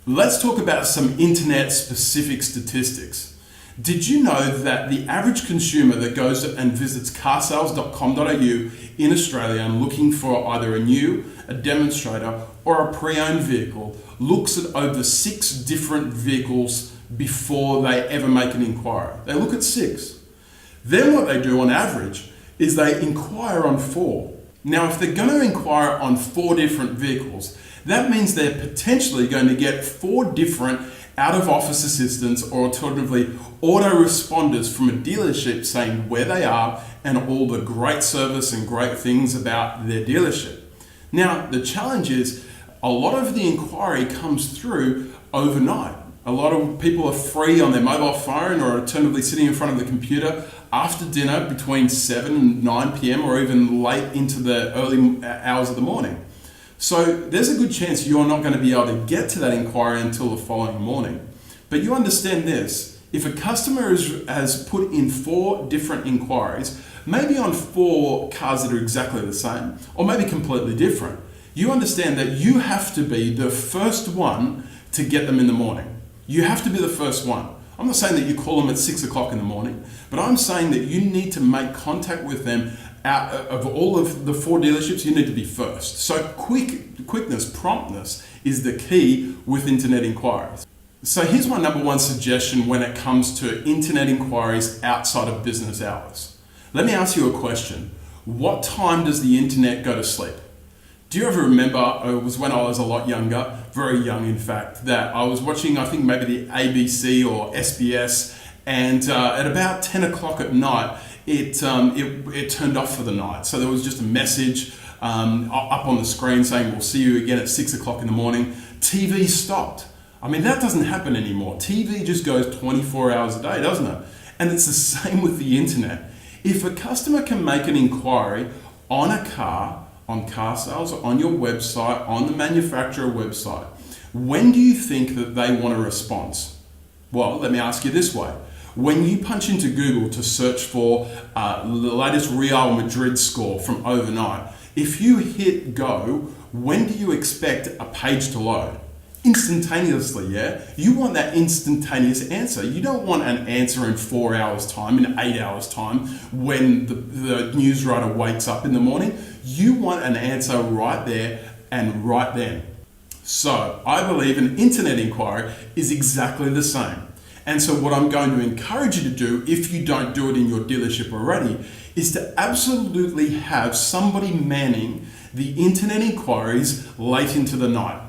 Let's talk about some internet-specific statistics. Did you know that the average consumer that goes and visits carsales.com.au in Australia and looking for either a new, a demonstrator, or a pre-owned vehicle looks at over 6 different vehicles before they ever make an inquiry? They look at 6. Then what they do on average is they inquire on 4. Now, if they're going to inquire on 4 different vehicles, that means they're potentially going to get 4 different out-of-office assistants, or alternatively autoresponders from a dealership saying where they are and all the great service and great things about their dealership. Now, the challenge is a lot of the inquiry comes through overnight. A lot of people are free on their mobile phone or alternatively sitting in front of the computer after dinner between 7 and 9 p.m. or even late into the early hours of the morning. So there's a good chance you're not going to be able to get to that inquiry until the following morning. But you understand this, if a customer has put in 4 different inquiries, maybe on 4 cars that are exactly the same, or maybe completely different, you understand that you have to be the first one to get them in the morning. You have to be the first one. I'm not saying that you call them at 6 o'clock in the morning, but I'm saying that you need to make contact with them. Out of all of the 4 dealerships, you need to be first. So quickness, promptness is the key with internet inquiries. So here's my number 1 suggestion when it comes to internet inquiries outside of business hours. Let me ask you a question. What time does the internet go to sleep? Do you ever remember, it was when I was a lot younger, very young in fact, that I was watching, I think maybe the ABC or SBS, and at about 10 o'clock at night, it turned off for the night. So there was just a message up on the screen saying, we'll see you again at 6 o'clock in the morning. TV stopped. I mean, that doesn't happen anymore. TV just goes 24 hours a day, doesn't it? And it's the same with the internet. If a customer can make an inquiry on a car, on car sales, on your website, on the manufacturer website, when do you think that they want a response? Well, let me ask you this way. When you punch into Google to search for the latest Real Madrid score from overnight, if you hit go, when do you expect a page to load? Instantaneously, yeah? You want that instantaneous answer. You don't want an answer in 4 hours time, in 8 hours time, when the news writer wakes up in the morning. You want an answer right there and right then. So I believe an internet inquiry is exactly the same. And so what I'm going to encourage you to do, if you don't do it in your dealership already, is to absolutely have somebody manning the internet inquiries late into the night.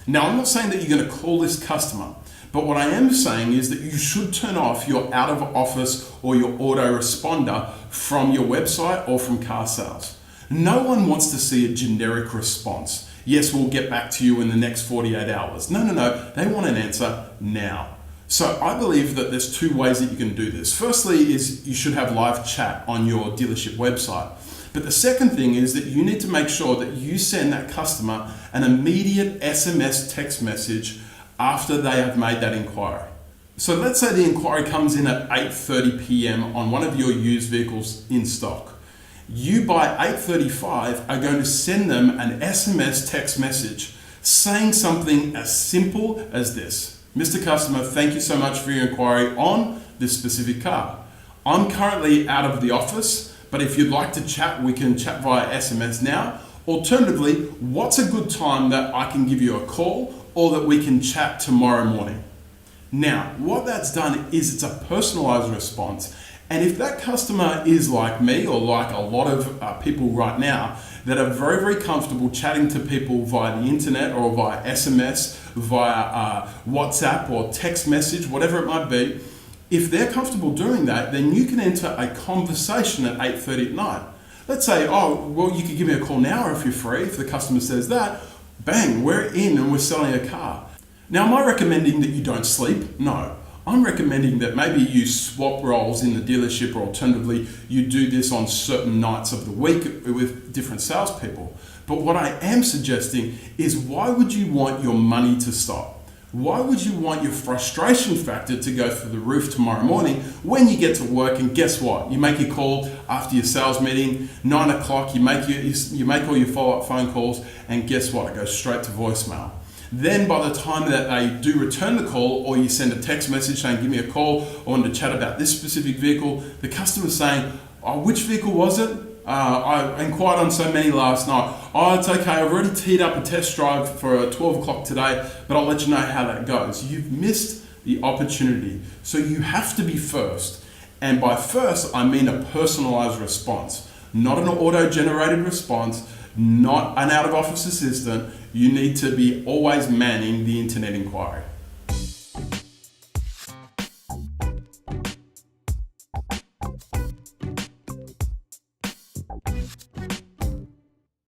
Now, I'm not saying that you're going to call this customer, but what I am saying is that you should turn off your out of office or your autoresponder from your website or from car sales. No one wants to see a generic response. Yes, we'll get back to you in the next 48 hours. No. They want an answer now. So I believe that there's 2 ways that you can do this. Firstly is you should have live chat on your dealership website. But the second thing is that you need to make sure that you send that customer an immediate SMS text message after they have made that inquiry. So let's say the inquiry comes in at 8:30 p.m. on one of your used vehicles in stock. You by 8:35 are going to send them an SMS text message saying something as simple as this. Mr. Customer, thank you so much for your inquiry on this specific car. I'm currently out of the office, but if you'd like to chat, we can chat via SMS now. Alternatively, what's a good time that I can give you a call or that we can chat tomorrow morning? Now, what that's done is it's a personalized response. And if that customer is like me or like a lot of people right now that are very, very comfortable chatting to people via the internet or via SMS, via WhatsApp or text message, whatever it might be, if they're comfortable doing that, then you can enter a conversation at 8:30 at night. Let's say, oh, well, you could give me a call now if you're free. If the customer says that, bang, we're in and we're selling a car. Now, am I recommending that you don't sleep? No. I'm recommending that maybe you swap roles in the dealership, or alternatively, you do this on certain nights of the week with different salespeople. But what I am suggesting is, why would you want your money to stop? Why would you want your frustration factor to go through the roof tomorrow morning when you get to work and guess what? You make your call after your sales meeting, 9 o'clock, you make all your follow-up phone calls, and guess what? It goes straight to voicemail. Then by the time that they do return the call, or you send a text message saying, give me a call, I wanted to chat about this specific vehicle, the customer's saying, oh, which vehicle was it? I inquired on so many last night. Oh, it's okay, I've already teed up a test drive for 12 o'clock today, but I'll let you know how that goes. You've missed the opportunity. So you have to be first. And by first, I mean a personalized response, not an auto-generated response, not an out-of-office assistant. You need to be always manning the internet inquiry.